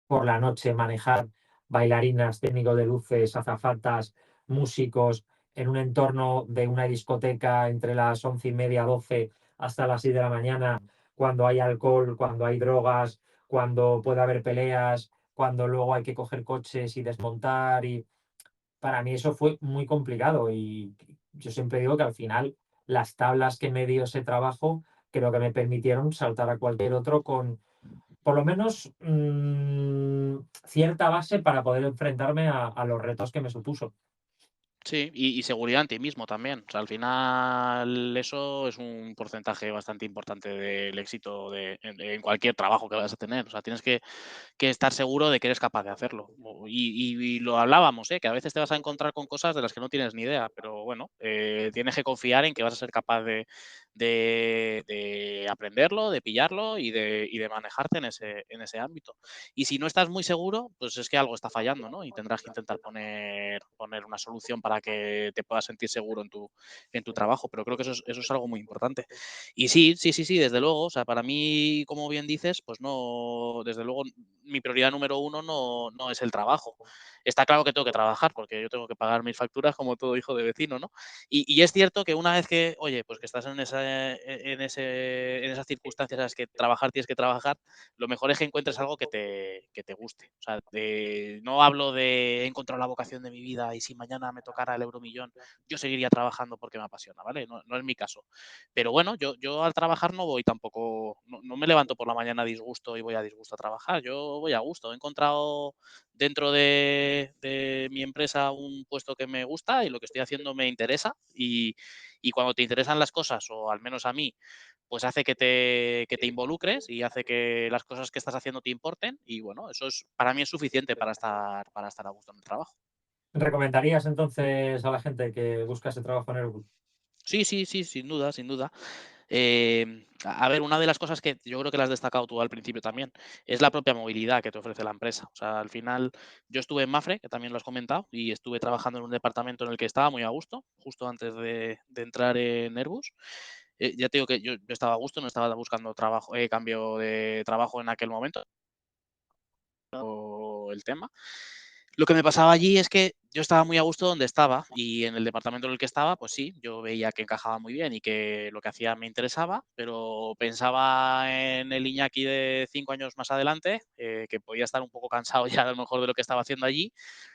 por la noche manejar bailarinas, técnicos de luces, azafatas, músicos, en un entorno de una discoteca entre las 11:30, 12 hasta las 6 de la mañana, cuando hay alcohol, cuando hay drogas, cuando puede haber peleas, cuando luego hay que coger coches y desmontar. Y para mí eso fue muy complicado. Y yo siempre digo que al final las tablas que me dio ese trabajo creo que me permitieron saltar a cualquier otro con por lo menos cierta base para poder enfrentarme a los retos que me supuso. Sí, y seguridad en ti mismo también. O sea, al final eso es un porcentaje bastante importante del éxito en cualquier trabajo que vayas a tener. O sea, tienes que estar seguro de que eres capaz de hacerlo. Y lo hablábamos, ¿eh? Que a veces te vas a encontrar con cosas de las que no tienes ni idea, pero bueno, tienes que confiar en que vas a ser capaz de aprenderlo, de pillarlo y de manejarte en ese ámbito. Y si no estás muy seguro, pues es que algo está fallando, ¿no? Y tendrás que intentar poner una solución para que te puedas sentir seguro en tu trabajo. Pero creo que eso es algo muy importante. Y sí, sí, sí, sí, desde luego. O sea, para mí, como bien dices, pues no, desde luego, mi prioridad número uno no es el trabajo. Está claro que tengo que trabajar porque yo tengo que pagar mis facturas como todo hijo de vecino, ¿no? Y es cierto que una vez que, oye, pues que estás en esas circunstancias en las que trabajar tienes que trabajar, lo mejor es que encuentres algo que te guste. O sea, no hablo de he encontrado la vocación de mi vida y si mañana me tocara el euromillón, yo seguiría trabajando porque me apasiona, ¿vale? No, no es mi caso. Pero bueno, yo al trabajar no voy tampoco, no me levanto por la mañana a disgusto y voy a disgusto a trabajar. Yo voy a gusto. He encontrado dentro de mi empresa un puesto que me gusta y lo que estoy haciendo me interesa. Y cuando te interesan las cosas, o al menos a mí, pues hace que te involucres y hace que las cosas que estás haciendo te importen. Y bueno, eso para mí es suficiente para estar a gusto en el trabajo. ¿Recomendarías entonces a la gente que busca ese trabajo en Airbus? Sí, sí, sí, sin duda, sin duda. A ver, una de las cosas que yo creo que la has destacado tú al principio también, es la propia movilidad que te ofrece la empresa. O sea, al final, yo estuve en Mafre, que también lo has comentado, y estuve trabajando en un departamento en el que estaba muy a gusto, justo antes de entrar en Airbus. Ya te digo que yo estaba a gusto, no estaba buscando trabajo, cambio de trabajo en aquel momento, el tema. Lo que me pasaba allí es que yo estaba muy a gusto donde estaba y en el departamento en el que estaba, pues sí, yo veía que encajaba muy bien y que lo que hacía me interesaba, pero pensaba en el Iñaki de 5 años más adelante, que podía estar un poco cansado ya a lo mejor de lo que estaba haciendo allí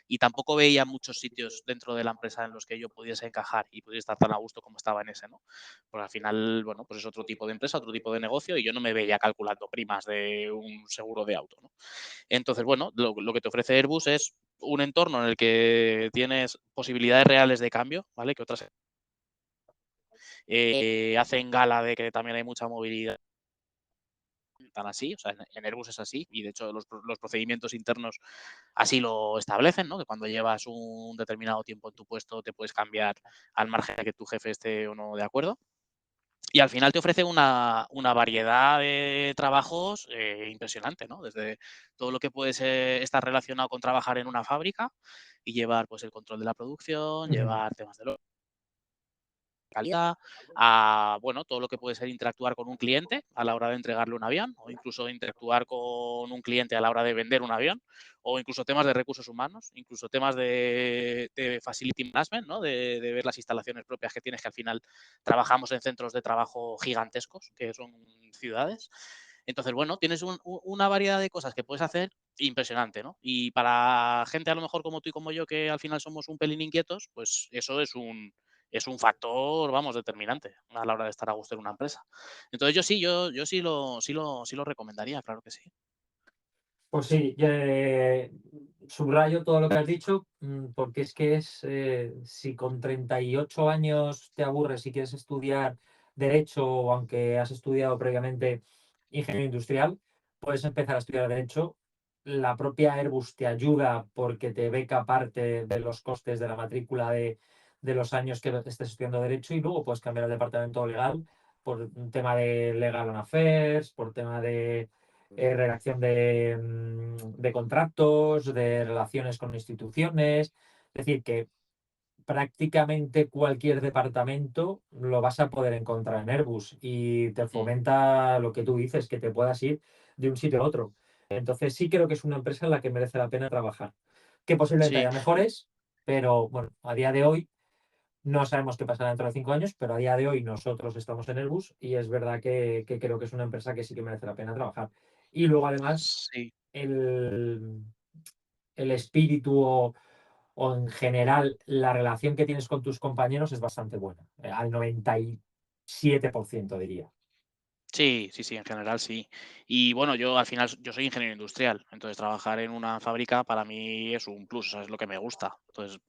y tampoco veía muchos sitios dentro de la empresa en los que yo pudiese encajar y pudiese estar tan a gusto como estaba en ese, ¿no? Porque al final, bueno, pues es otro tipo de empresa, otro tipo de negocio y yo no me veía calculando primas de un seguro de auto, ¿no? Entonces, bueno, lo que te ofrece Airbus es un entorno en el que tienes posibilidades reales de cambio, ¿vale? Que otras hacen gala de que también hay mucha movilidad, tan así, o sea, en Airbus es así, y de hecho los procedimientos internos así lo establecen, ¿no? Que cuando llevas un determinado tiempo en tu puesto te puedes cambiar al margen de que tu jefe esté o no de acuerdo. Y al final te ofrece una variedad de trabajos impresionante, ¿no? Desde todo lo que puede estar relacionado con trabajar en una fábrica y llevar pues el control de la producción, Ujú. llevar temas de calidad, a bueno, todo lo que puede ser interactuar con un cliente a la hora de entregarle un avión, o incluso interactuar con un cliente a la hora de vender un avión, o incluso temas de recursos humanos, incluso temas de facility management, ¿no? De ver las instalaciones propias que tienes, que al final trabajamos en centros de trabajo gigantescos, que son ciudades. Entonces, bueno, tienes una variedad de cosas que puedes hacer impresionante, ¿no? Y para gente a lo mejor como tú y como yo, que al final somos un pelín inquietos, pues eso es un factor, vamos, determinante a la hora de estar a gusto en una empresa. Entonces yo sí lo recomendaría, claro que sí. Pues sí, subrayo todo lo que has dicho, porque es que si con 38 años te aburres y quieres estudiar derecho, o aunque has estudiado previamente ingeniería industrial, puedes empezar a estudiar derecho. La propia Airbus te ayuda porque te beca parte de los costes de la matrícula de los años que estés estudiando derecho, y luego puedes cambiar al departamento legal por un tema de legal and affairs, por tema de redacción de contratos, de relaciones con instituciones. Es decir, que prácticamente cualquier departamento lo vas a poder encontrar en Airbus, y te Mm, fomenta lo que tú dices, que te puedas ir de un sitio a otro. Entonces sí creo que es una empresa en la que merece la pena trabajar. Que posiblemente sí, haya mejores, pero bueno, a día de hoy no sabemos qué pasará dentro de 5 años, pero a día de hoy nosotros estamos en Airbus, y es verdad que creo que es una empresa que sí que merece la pena trabajar. Y luego además sí. el, el espíritu, o en general la relación que tienes con tus compañeros es bastante buena, al 97% diría. Sí, sí, sí, en general sí. Y bueno, yo al final yo soy ingeniero industrial, entonces trabajar en una fábrica para mí es un plus, o sea, es lo que me gusta. Entonces,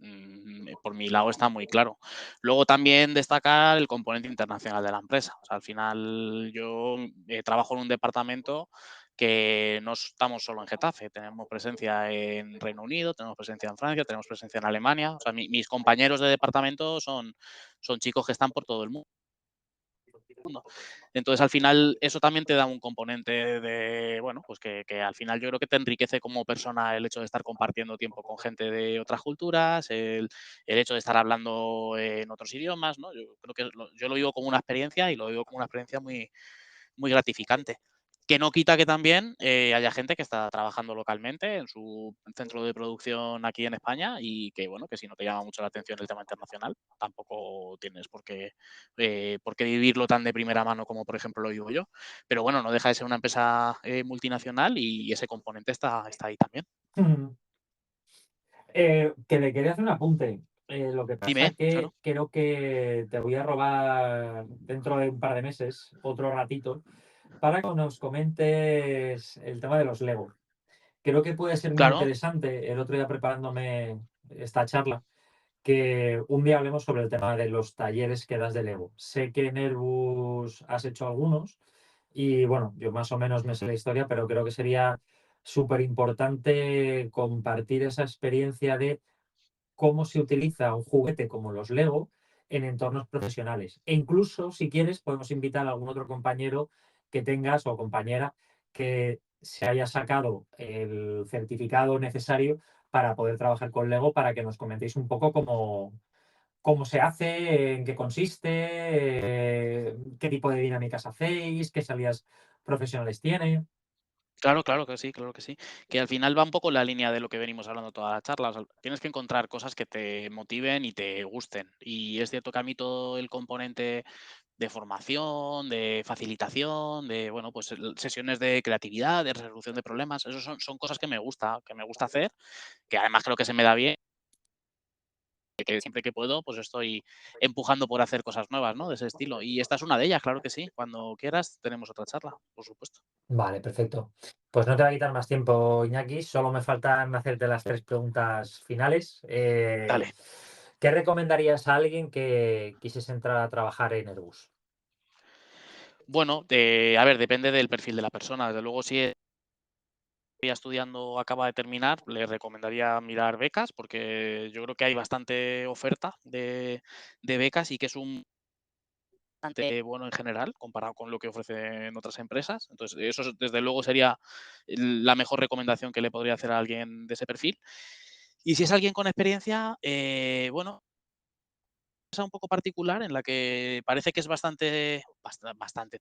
por mi lado está muy claro. Luego también destacar el componente internacional de la empresa. O sea, al final yo trabajo en un departamento que no estamos solo en Getafe, tenemos presencia en Reino Unido, tenemos presencia en Francia, tenemos presencia en Alemania. O sea, mis compañeros de departamento son chicos que están por todo el mundo. Entonces, al final, eso también te da un componente de, bueno, pues que al final yo creo que te enriquece como persona el hecho de estar compartiendo tiempo con gente de otras culturas, el hecho de estar hablando en otros idiomas, ¿no? Yo creo que yo lo vivo como una experiencia y lo vivo como una experiencia muy, muy gratificante. Que no quita que también haya gente que está trabajando localmente en su centro de producción aquí en España y que, bueno, que si no te llama mucho la atención el tema internacional, tampoco tienes por qué vivirlo tan de primera mano como, por ejemplo, lo vivo yo. Pero bueno, no deja de ser una empresa multinacional y ese componente está ahí también. Que le quería hacer un apunte. Lo que Dime, pasa que claro. creo que te voy a robar dentro de un par de meses otro ratito para que nos comentes el tema de los Lego. Creo que puede ser muy Claro, interesante, el otro día preparándome esta charla, que un día hablemos sobre el tema de los talleres que das de Lego. Sé que en Airbus has hecho algunos, y bueno, yo más o menos me sé la historia, pero creo que sería súper importante compartir esa experiencia de cómo se utiliza un juguete como los Lego en entornos profesionales. E incluso, si quieres, podemos invitar a algún otro compañero que tengas, o compañera, que se haya sacado el certificado necesario para poder trabajar con Lego, para que nos comentéis un poco cómo se hace, en qué consiste, qué tipo de dinámicas hacéis, qué salidas profesionales tiene. claro, claro que sí, claro que sí. Que al final va un poco en la línea de lo que venimos hablando toda la charla. O sea, tienes que encontrar cosas que te motiven y te gusten. Y es cierto que a mí todo el componente de formación, de facilitación, de bueno, pues sesiones de creatividad, de resolución de problemas, eso son cosas que me gusta hacer, que además creo que se me da bien, que siempre que puedo, pues estoy empujando por hacer cosas nuevas, ¿no? De ese estilo. Y esta es una de ellas, claro que sí. Cuando quieras, tenemos otra charla, por supuesto. Vale, perfecto. Pues no te va a quitar más tiempo, Iñaki. Solo me faltan hacerte las tres preguntas finales. Dale. ¿Qué recomendarías a alguien que quisiese entrar a trabajar en Airbus? Bueno, a ver, depende del perfil de la persona. Desde luego, si está estudiando o acaba de terminar, le recomendaría mirar becas, porque yo creo que hay bastante oferta de becas y que es un bastante bueno en general, comparado con lo que ofrecen otras empresas. Entonces, eso desde luego sería la mejor recomendación que le podría hacer a alguien de ese perfil. Y si es alguien con experiencia, bueno, un poco particular en la que parece que es bastante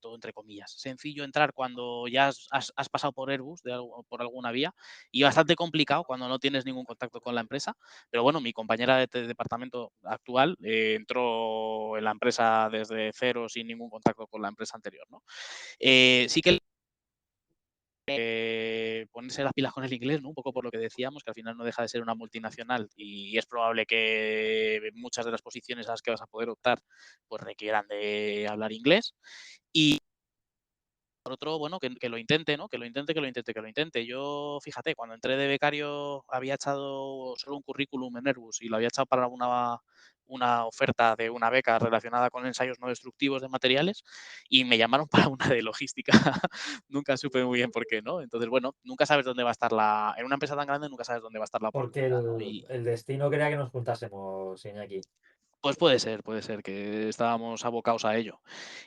todo entre comillas, sencillo entrar cuando ya has pasado por Airbus por alguna vía y bastante complicado cuando no tienes ningún contacto con la empresa. Pero bueno, mi compañera de departamento actual entró en la empresa desde cero sin ningún contacto con la empresa anterior, ¿no? Sí que ponerse las pilas con el inglés, ¿no? Un poco por lo que decíamos, que al final no deja de ser una multinacional y es probable que muchas de las posiciones a las que vas a poder optar pues requieran de hablar inglés. Y por otro, bueno, que lo intente, ¿no? Que lo intente, que lo intente, que lo intente. Yo, fíjate, cuando entré de becario había echado solo un currículum en Airbus y lo había echado para una oferta de una beca relacionada con ensayos no destructivos de materiales y me llamaron para una de logística. Nunca supe muy bien por qué, ¿no? Entonces, bueno, nunca sabes dónde va a estar en una empresa tan grande nunca sabes dónde va a estar la Porque oportunidad, ¿no? el destino quería que nos juntásemos, Iñaki. Pues puede ser que estábamos abocados a ello.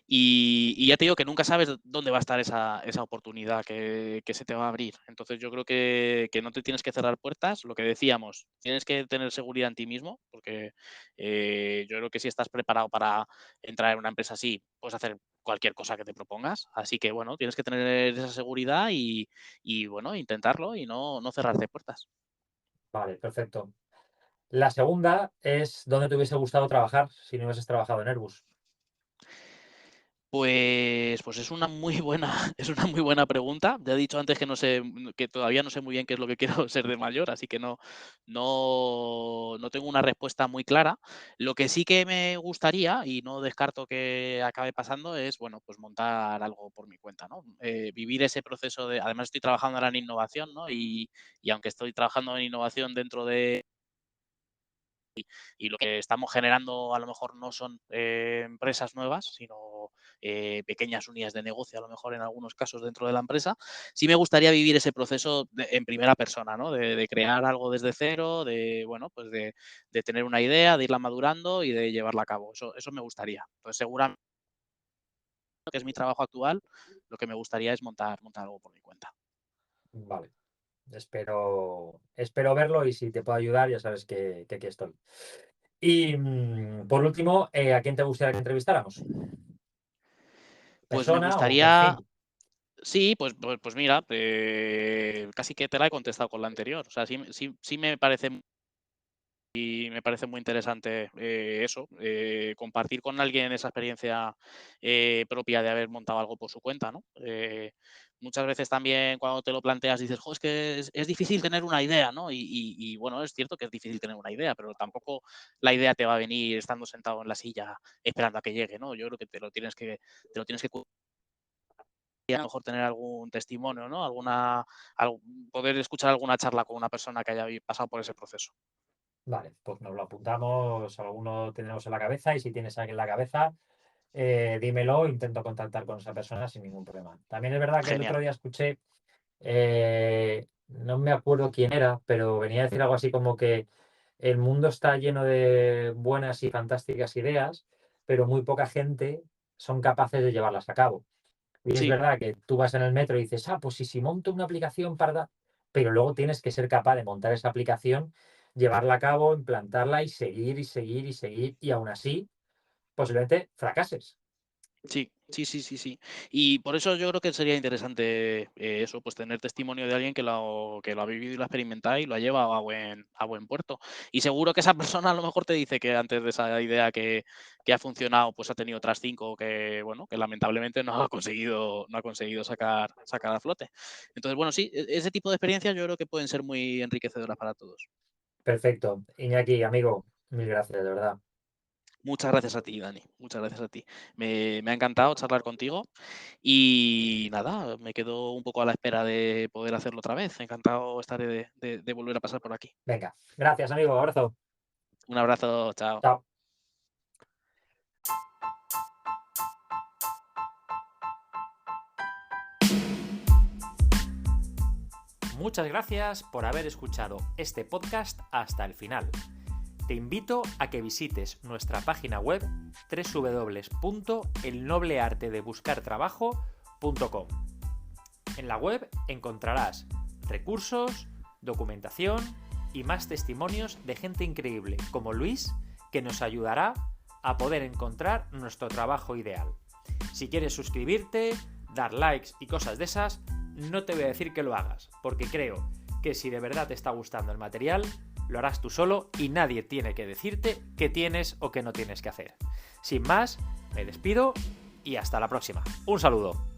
Y ya te digo que nunca sabes dónde va a estar esa oportunidad que se te va a abrir. Entonces yo creo que no te tienes que cerrar puertas. Lo que decíamos, tienes que tener seguridad en ti mismo, porque yo creo que si estás preparado para entrar en una empresa así, puedes hacer cualquier cosa que te propongas. Así que bueno, tienes que tener esa seguridad y bueno, intentarlo y no cerrarte puertas. Vale, perfecto. La segunda es dónde te hubiese gustado trabajar si no hubieses trabajado en Airbus. Pues es una muy buena, es una muy buena pregunta. Ya he dicho antes que no sé, que todavía no sé muy bien qué es lo que quiero ser de mayor, así que no tengo una respuesta muy clara. Lo que sí que me gustaría, y no descarto que acabe pasando, es bueno, pues montar algo por mi cuenta, ¿no? Vivir ese proceso de. Además, estoy trabajando ahora en innovación, ¿no? Y aunque estoy trabajando en innovación dentro de y lo que estamos generando a lo mejor no son empresas nuevas, sino pequeñas unidades de negocio, a lo mejor en algunos casos dentro de la empresa. Sí me gustaría vivir ese proceso en primera persona, ¿no? De crear algo desde cero, bueno, pues de tener una idea, de irla madurando y de llevarla a cabo. Eso me gustaría. Entonces, seguramente que es mi trabajo actual, lo que me gustaría es montar algo por mi cuenta. Vale. Espero verlo y si te puedo ayudar, ya sabes que aquí estoy. Y por último, ¿a quién te gustaría que entrevistáramos? Pues me ¿Persona o gustaría. perfil? Sí, pues mira, casi que te la he contestado con la anterior. O sea, sí me parece muy interesante eso, compartir con alguien esa experiencia propia de haber montado algo por su cuenta, ¿no? Muchas veces también cuando te lo planteas dices, jo, es que es difícil tener una idea, ¿no? Y bueno, es cierto que es difícil tener una idea, pero tampoco la idea te va a venir estando sentado en la silla esperando a que llegue, ¿no? Yo creo que te lo tienes que y a lo mejor tener algún testimonio, ¿no? Poder escuchar alguna charla con una persona que haya pasado por ese proceso. Vale, pues nos lo apuntamos, alguno tendremos en la cabeza y si tienes alguien en la cabeza, dímelo, intento contactar con esa persona sin ningún problema. También es verdad que el Genial. otro día escuché, no me acuerdo quién era, pero venía a decir algo así como que el mundo está lleno de buenas y fantásticas ideas, pero muy poca gente son capaces de llevarlas a cabo. Y es Sí, verdad que tú vas en el metro y dices, pues si monto una aplicación para. Pero luego tienes que ser capaz de montar esa aplicación, llevarla a cabo, implantarla y seguir y seguir y seguir. Y aún así, posiblemente fracases. sí, sí, sí, sí, sí. Y por eso yo creo que sería interesante eso, pues tener testimonio de alguien que lo ha vivido y lo ha experimentado y lo ha llevado a buen puerto. Y seguro que esa persona a lo mejor te dice que antes de esa idea que ha funcionado, pues ha tenido otras 5 que, bueno, que lamentablemente no ha conseguido sacar a flote. Entonces, bueno, sí, ese tipo de experiencias yo creo que pueden ser muy enriquecedoras para todos. Perfecto. Iñaki, amigo, mil gracias, de verdad. Muchas gracias a ti, Dani. Muchas gracias a ti. Me ha encantado charlar contigo y nada, me quedo un poco a la espera de poder hacerlo otra vez. Encantado estaré de volver a pasar por aquí. Venga, gracias, amigo. Abrazo. Un abrazo, chao. Chao. Muchas gracias por haber escuchado este podcast hasta el final. Te invito a que visites nuestra página web www.elnobleartedebuscartrabajo.com. En la web encontrarás recursos, documentación y más testimonios de gente increíble como Luis que nos ayudará a poder encontrar nuestro trabajo ideal. Si quieres suscribirte, dar likes y cosas de esas, no te voy a decir que lo hagas, porque creo que si de verdad te está gustando el material, lo harás tú solo y nadie tiene que decirte qué tienes o qué no tienes que hacer. Sin más, me despido y hasta la próxima. Un saludo.